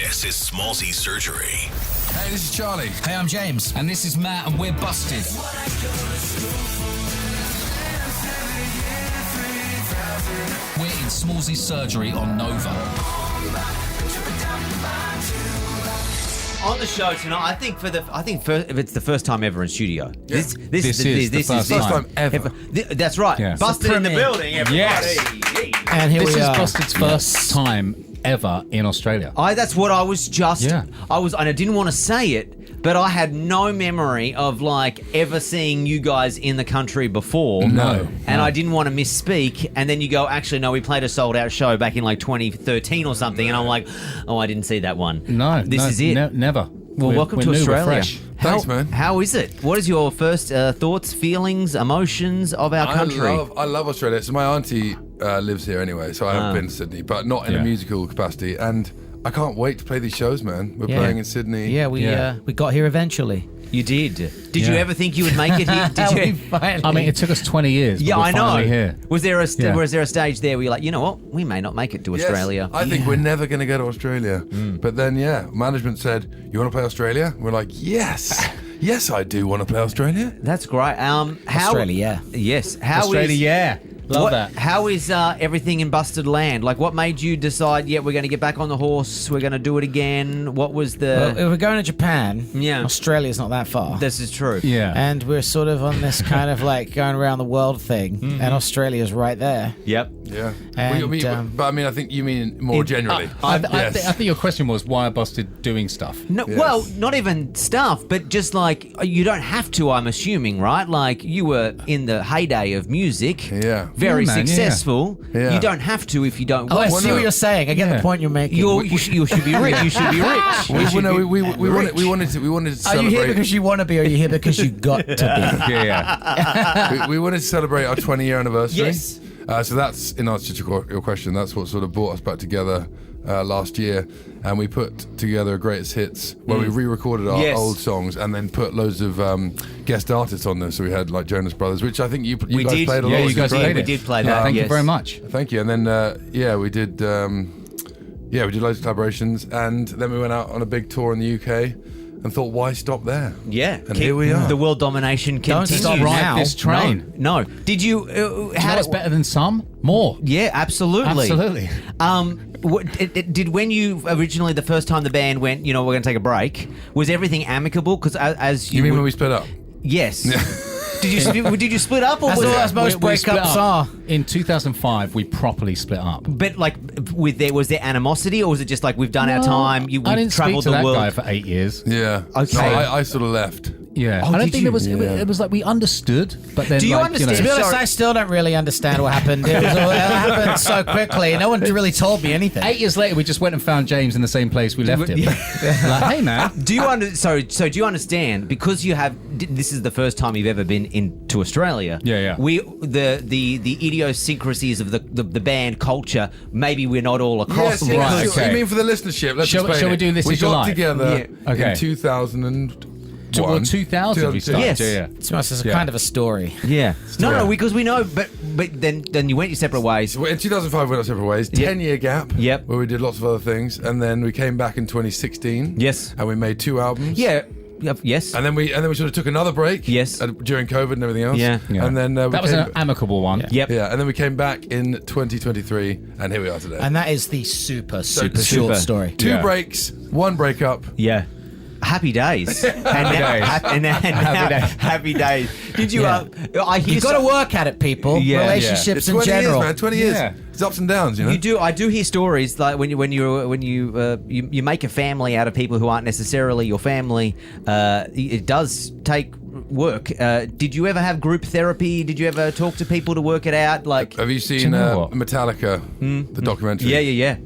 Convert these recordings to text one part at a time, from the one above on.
This is Smallzy Surgery. Hey, this is Charlie. Hey, I'm James. And this is Matt, and we're busted. We're in Smallzy Surgery on Nova. On the show tonight, if it's the first time ever in studio. Yeah. This is the first time ever. That's right. Yeah. Busted in the building, everybody. Yes. And here This we is are. Busted's first time ever in Australia. That's what I was just. Yeah. And I didn't want to say it, but I had no memory of ever seeing you guys in the country before. No. And I didn't want to misspeak. And then you go, actually, no, we played a sold out show back in 2013 or something. And I'm like, oh, I didn't see that one. No. This is it. Never. Well, welcome to new, we're Australia. fresh. Thanks, man. How is it? What is your first thoughts, feelings, emotions of our country? I love Australia. So my auntie lives here anyway, so I have been to Sydney, but not in a musical capacity. And I can't wait to play these shows, man. We're playing in Sydney. Yeah, we got here eventually. You did. Did you ever think you would make it here? Did you? I mean, it took us 20 years. Yeah, but we're I know. finally Here. Was there a Yeah. was there a stage there where you're like, you know what, we may not make it to Yes, Australia? I think we're never going to go to Australia. But then, management said, you want to play Australia? We're like, yes. Yes, I do want to play Australia. That's great. How Australia, Yes. How Australia, is- yeah. Love that. How is everything in Busted Land? What made you decide? Yeah, we're going to get back on the horse. We're going to do it again. What was the? Well, if we're going to Japan, Yeah. Australia's not that far. This is true. Yeah. And we're sort of on this kind of going around the world thing, and Australia's right there. Yep. Yeah. And, But I mean, I think you mean more generally. I Yes. think your question was why are Busted doing stuff? No, Yes. well, not even stuff, but just you don't have to. I'm assuming, right? You were in the heyday of music. Yeah. Very Yeah, man, successful. Yeah. You don't have to if you don't Oh, I want. see no. what you're saying. I get Yeah. the point you're making. You should be rich. You should be rich. We wanted to Are celebrate. you here because you want to be, or are you here because you got to Yeah. we wanted to celebrate our 20-year anniversary. Yes. So that's, in answer to your question, that's what sort of brought us back together last year. And we put together a greatest hits where we re-recorded our Yes. old songs and then put loads of guest artists on there. So we had Jonas Brothers, which I think you We guys did. played a lot. Yeah, which you guys was great. played We it. did play Yeah, that. thank you yes. very much. Thank you. And then, we did loads of collaborations. And then we went out on a big tour in the UK and thought, why stop there? Yeah. And here we are. The world domination Don't continues. stop Ride now. this train. No. Did you? Do you know what's better than some? More. Yeah, absolutely. Absolutely. Did when you originally the first time the band went, we're going to take a break, was everything amicable? Because as You mean when we split up? Yes. Did you split up or That's was all it? as most We split breakups up. are. In 2005, we properly split up. But was there animosity or was it just we've done our time? I We've didn't speak traveled to the that world. guy for 8 years. Yeah. Okay. No, I sort of left. Yeah, Oh, I don't did think you? it was. Yeah. It was like we understood, but then Do you like, understand? To be honest, Sorry. I still don't really understand what happened. It happened so quickly. No one really told me anything. 8 years later, we just went and found James in the same place we left him. Like, hey man, Do you so do you understand because you have this is the first time you've ever been into Australia? Yeah. We the idiosyncrasies of the band culture. Maybe we're not all across. Yes, them. Right, yes. okay. You mean for the listenership? Let's Shall explain we it. do This We Is Your got Life? together Yeah. Okay. in 2001. 2000 we started. Yes. Yeah. To be honest, it's Yeah. kind of a story. Yeah. No, Yeah. because we know, but then you went your separate ways. So in 2005, we went our separate ways. 10-year gap. Yep. Where we did lots of other things, and then we came back in 2016. Yes. And we made 2 albums. Yeah. Yes. And then we sort of took another break. Yes. During COVID and everything else. Yeah. Yeah. And then That was came, an amicable one. Yep. Yeah. And then we came back in 2023, and here we are today. And that is the super super. short story. 2 Yeah. breaks, 1 breakup. Yeah. Happy days. And days. Happy days. Did you? Yeah. I hear You've got to work at it, people. Yeah. Relationships It's in 20 general. years, man. 20 years. Yeah. It's ups and downs, you know. You do. I do hear stories like when you make a family out of people who aren't necessarily your family. It does take work. Did you ever have group therapy? Did you ever talk to people to work it out? Have you seen you know what? Metallica, the documentary? Yeah.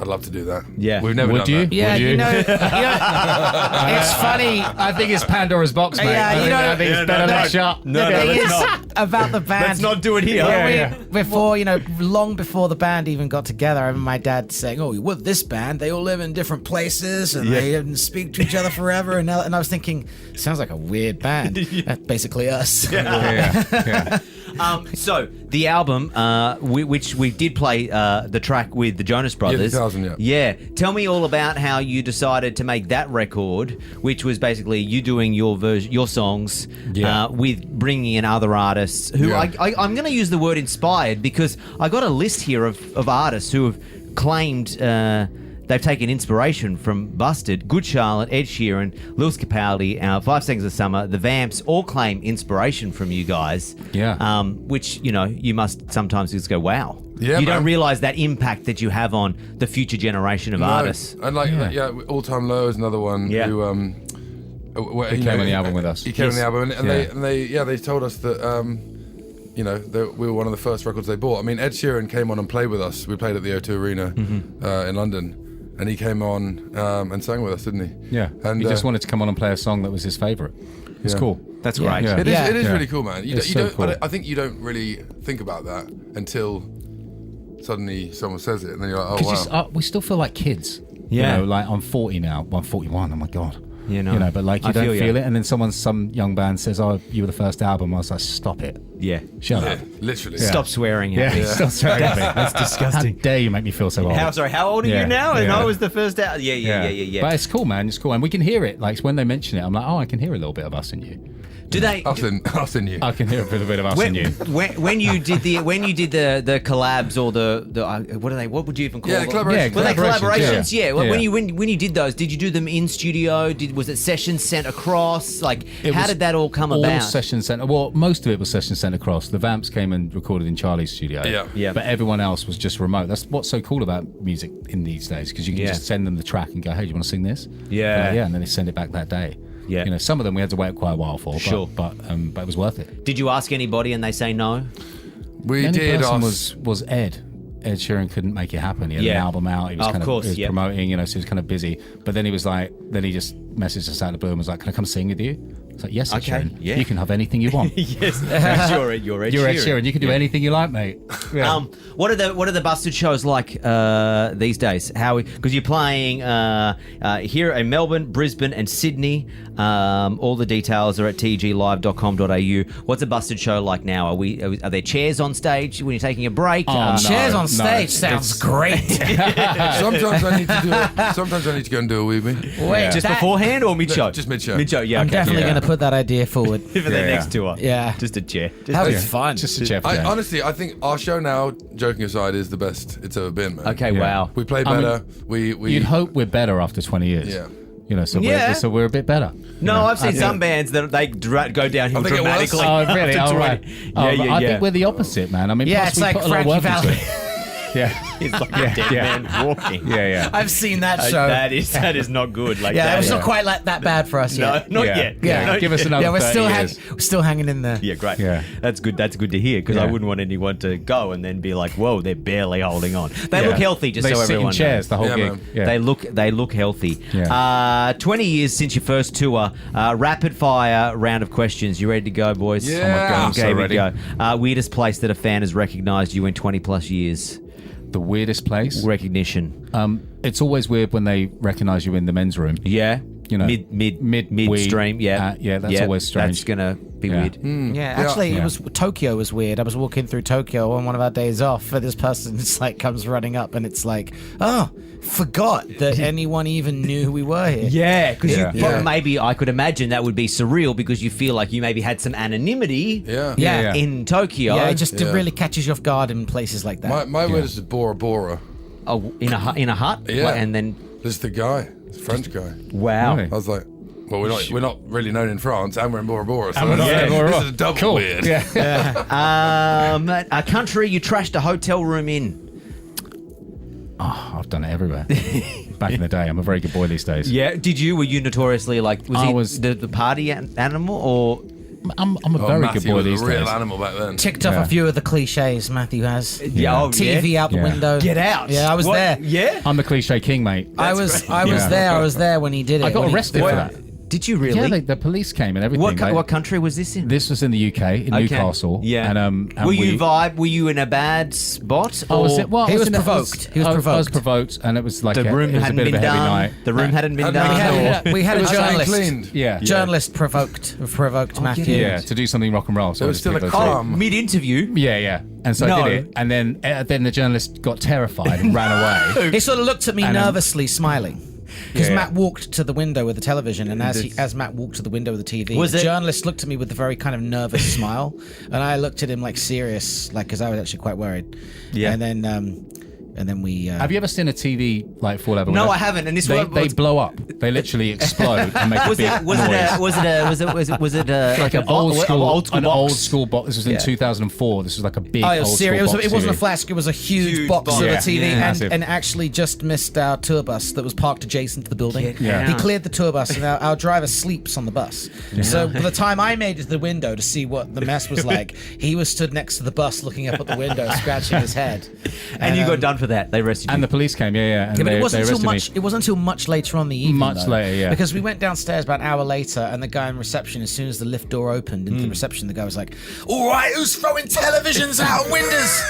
I'd love to do that. Yeah. We've never Would done you? that. Yeah, Would you know, it's funny. I think it's Pandora's box, mate. Yeah, I think it's better than shut. The thing is about the band. Let's not do it here. Before, long before the band even got together, I remember my dad saying, "Oh, with this band, they all live in different places and they didn't speak to each other forever." And I was thinking, sounds like a weird band. That's basically us. Yeah. So the album, which we did play the track with the Jonas Brothers. 2000, yeah. Tell me all about how you decided to make that record, which was basically you doing your songs with bringing in other artists who Yeah. I'm going to use the word inspired because I got a list here of artists who have claimed they've taken inspiration from Busted, Good Charlotte, Ed Sheeran, Lewis Capaldi, 5 Seconds of Summer, The Vamps, all claim inspiration from you guys. Yeah. Which, you must sometimes just go, wow. Yeah, you don't man. realise that impact that you have on the future generation of artists. And All Time Low is another one. Yeah. Who, He came on the album with us. He came on the album, and Yeah. they told us that that we were one of the first records they bought. I mean, Ed Sheeran came on and played with us. We played at the O2 Arena in London, and he came on and sang with us, didn't he? Yeah. And He just wanted to come on and play a song that was his favourite. It's Yeah. cool. That's Yeah. great. Yeah. It is. It is Yeah. really cool, man. You It's so don't. cool. I think you don't really think about that until suddenly someone says it, and then you're like, oh wow. Because we still feel like kids. Yeah. You know, like I'm 40 now. I'm 41. Oh my God. You know. But like I you don't feel ya. feel it. And then some young band says, oh, you were the first album. I was like, stop it. Yeah. Shut Yeah, up. literally. Stop swearing at me. Stop swearing at me. That's disgusting. How dare you make me feel so old? How old are Yeah, you now? And yeah. I was the first out. Yeah. But it's cool, man. It's cool. And we can hear it. Like when they mention it, I'm like, oh, I can hear a little bit of us in you. Do they? Us and you. I can hear a little bit of us in you. When you did the collabs or what would you even call Yeah, the them? collaborations. Were they collaborations? Yeah. Yeah. Well, Yeah. When you did those, did you do them in studio? Was it sessions sent across? Like, how did that all come about? All session sent. Well, most of it was session sent across. The Vamps came and recorded in Charlie's studio. Yeah. But everyone else was just remote. That's what's so cool about music in these days, because you can just send them the track and go, hey, do you want to sing this? Yeah. Like, yeah, and then they send it back that day. Yeah. Some of them we had to wait quite a while for. Sure. But it was worth it. Did you ask anybody and they say no? We The only did person ask. was Ed. Ed Sheeran couldn't make it happen. He had Yeah. an album out. He was Of course, he was yeah. promoting, so he was kind of busy. But then he was like, he just messaged us out of the blue and was like, "Can I come sing with you?" I was like, "Yes, Ed Okay, Sheeran. yeah. You can have anything you want. Yes, you're Ed You're Ed Sheeran. You can do anything you like, mate." Yeah. What are the Busted shows like these days? Because you're playing here in Melbourne, Brisbane, and Sydney. All the details are at tglive.com.au. What's a Busted show like now? Are there chairs on stage when you're taking a break? Oh, no. Chairs on stage it's- sounds great. Sometimes I need to do. Sometimes I need to go and do a weebie. Wait, Just that- beforehand or mid-show? Just mid-show. Mid-show, yeah. I'm okay. definitely Yeah. going to put that idea forward. For the next tour. Yeah. Just a chair. That was Yeah. fun. Just a Jeff. Honestly, I think our show now, joking aside, is the best it's ever been, man. Okay, Yeah. wow. We play I mean, better. we You'd hope we're better after 20 years. Yeah. So Yeah. we're a bit better. No, I've seen some bands that they go downhill I think it was. dramatically. Oh, really? after Oh, right. 20. Oh, Yeah, I yeah. think we're the opposite, man. I mean, Yeah, plus it's we like put a lot of Frankie work into Valli. it. Yeah. It's like a dead man walking. Yeah. I've seen that show. That is not good. Like yeah, that it was is- not quite like that bad for us No, yet. not Yeah. yet. Yeah. Not Give us yet. another Yeah, we're 30 years. still hanging in there. Yeah, great. Yeah. That's good. That's good to hear because I Yeah. wouldn't want anyone to go and then be like, "Whoa, they're barely holding on." They Yeah. look healthy, just they so sit everyone in chairs knows. the whole Yeah, gig. man. Yeah. They look healthy. Yeah. 20 years since your first tour. Rapid fire round of questions. You ready to go, boys? Yeah. Oh my God, I'm so Okay, we ready. go. Weirdest place that a fan has recognised you in 20 plus years. The weirdest place. Recognition. It's always weird when they recognise you in the men's room. Yeah. You know, midstream. Yeah. that's always strange. That's gonna be Yeah. weird. Yeah, actually, Yeah. it was Tokyo was weird. I was walking through Tokyo on one of our days off, and this person just like comes running up, and it's like, oh, forgot that anyone even knew who we were here. Yeah, because Yeah. maybe I could imagine that would be surreal because you feel like you maybe had some anonymity Yeah. Yeah. in Tokyo. Yeah, it just Yeah. really catches you off guard in places like that. My word is Bora Bora. Oh, in a hut. Yeah. And then This is the guy. It's a French guy. wow. Really? I was like, well, we're not really known in France, and we're in Bora Bora. So we're not this in Bora Bora. is a double Cool. weird. Yeah. A country you trashed a hotel room in. Oh, I've done it everywhere. Back in the day, I'm a very good boy these days. Yeah. Were you notoriously like? I he was- the party animal or? I'm a very Matthew good boy was these a real days. animal back then. Ticked off Yeah. a few of the cliches Matthew has. Yeah. Oh, TV out the Yeah. window. Get out. Yeah, I was What? there. Yeah. I'm the cliche king, mate. I was Yeah. there. I was there when he did it. I got when he- arrested for that. Did you really? Yeah, the police came and everything. What country was this in? This was in the UK, in Newcastle. Yeah. And were you in a bad spot? Oh, was or- it? Well, He I was in a- provoked. He was I provoked. was provoked, and it was like The room it was a hadn't bit of been a heavy done. night. The room hadn't been done. We had a It was journalist. uncleaned. Yeah. Journalist provoked Matthew. Yeah, to do something rock and roll. So There was still a people- calm. Mid-interview. Yeah. And so No. I did it, and then the journalist got terrified and ran away. He sort of looked at me And, nervously, smiling. Because Yeah. Matt walked to the window with the television, and as Matt walked to the window with the TV, Was the it- journalist looked at me with a very kind of nervous smile, and I looked at him like serious, like because I was actually quite worried. Yeah. And then we. Have you ever seen a TV like fall over? No, When I haven't. And this they, one- they blow up. They literally explode and make a big noise. Was it Like an old school box? box. This was in 2004. This was like a big Oh, it old was school serious. box It wasn't a TV. flash. It was a huge box box. of a Yeah. TV, Yeah. Massive. and actually just missed our tour bus that was parked adjacent to the building. Yeah. He cleared the tour bus, and our driver sleeps on the bus. So by the time I made it to the window to see what the mess was like, he was stood next to the bus, looking up at the window, scratching his head. And you got done for that. They arrested you. And the police came. Yeah. And Yeah, but they, it wasn't they until arrested much. me. It wasn't until much later on the evening. Much though, later, yeah. Because we went downstairs about an hour later, and the guy in reception, as soon as the lift door opened into the reception, the guy was like, "All right, who's throwing televisions out of windows?"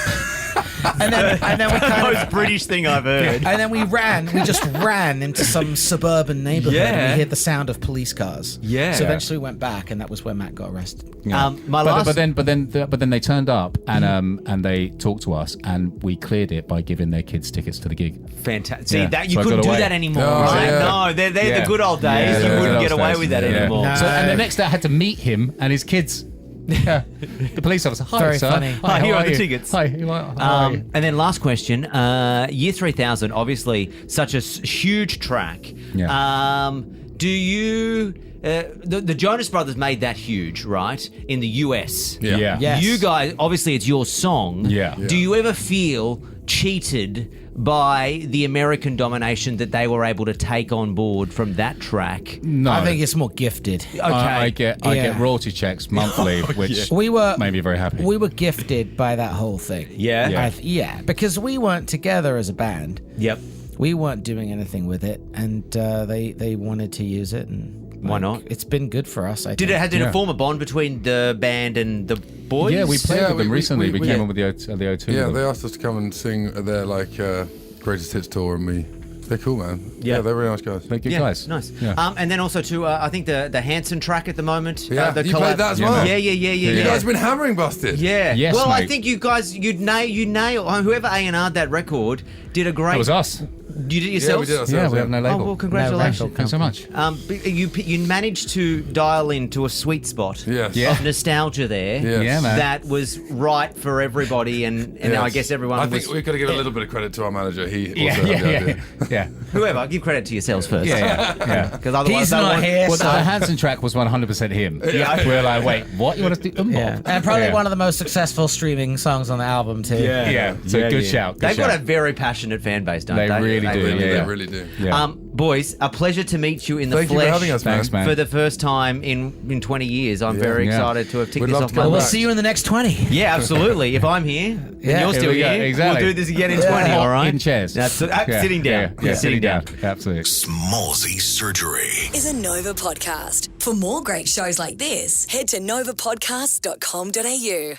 and then we kind of. British thing I've heard. And then we just ran into some suburban neighborhood, Yeah. and we heard the sound of police cars. Yeah. So eventually we went back, and that was where Matt got arrested. Yeah. My last. But then they turned up and they talked to us and we cleared it by giving their kids tickets to the gig. Fantastic. See, Yeah. that you So I couldn't got do away. that anymore, No, right? yeah. No, they're Yeah. the good old days. Yeah, you the wouldn't good get old away days. with that Yeah. anymore. No. So, and the next day I had to meet him and his kids. Yeah. The police officer. Hi, Very sir. funny. Hi, Here how are the you? tickets. Hi. How are you? And then last question, Year 3000, obviously such a huge track. Yeah. Do you... the Jonas Brothers made that huge, right? In the US. Yeah. Yes. You guys, obviously it's your song. Yeah. Do you ever feel cheated by the American domination that they were able to take on board from that track? No. I think it's more gifted. Okay. I get Yeah. royalty checks monthly, which We were made me very happy. We were gifted by that whole thing. Yeah? Yeah. Yeah, because we weren't together as a band. Yep. We weren't doing anything with it, and they wanted to use it, and Why not? It's been good for us. I Did think. it form a bond between the band and the boys? Yeah, we played Yeah, with them we- recently. We we- came yeah. on with the O2. Yeah, with they them. asked us to come and sing at their greatest hits tour, and they're cool, man. Yeah. Yeah, they're really nice guys. They're good Yeah, guys. nice. Yeah. And then also too, I think the Hanson track at the moment. Yeah, the you collab- played that as Yeah, well. man. Yeah. You guys have been hammering busted. Yeah. Yes, well, I mate. think you guys, you nail. Whoever A&R'd that record did a great. That was us. You did it Yeah, yourselves. we did ourselves. Yeah, we have no Oh label. well, congratulations. Thanks so much. But you managed to dial into a sweet spot Yes. Yeah. of nostalgia there. Yes. Yeah, man. That was right for everybody, and Yes. I guess everyone I was. think we've got to give a little bit of credit to our manager. He also Yeah, had the yeah, idea. yeah. Whoever, give credit to yourselves first. Yeah. Because otherwise, He's they not won't- here. Well, so- the Hanson track was 100% him. Yeah. We're like, wait, what? You want us to do? Yeah. And probably Yeah. one of the most successful streaming songs on the album too. Yeah. So good shout. Good They've got a shout. very passionate fan base, don't they? They really do, They yeah. really do. Yeah. Boys, a pleasure to meet you in the Thank you for flesh. having us, man. Thanks, man. For the first time in 20 years, I'm Yeah. very Yeah. excited to have ticked We'd this love off to my come We'll back. list. see you in the next 20. Yeah, absolutely. If I'm here and Yeah. you're Here still we go. here, Exactly. we'll do this again in 20. Yeah. All right, In chairs. That's Yeah. sitting down. Yeah, Sitting down. Absolutely. Smallsy Surgery is a Nova podcast. For more great shows like this, head to novapodcast.com.au.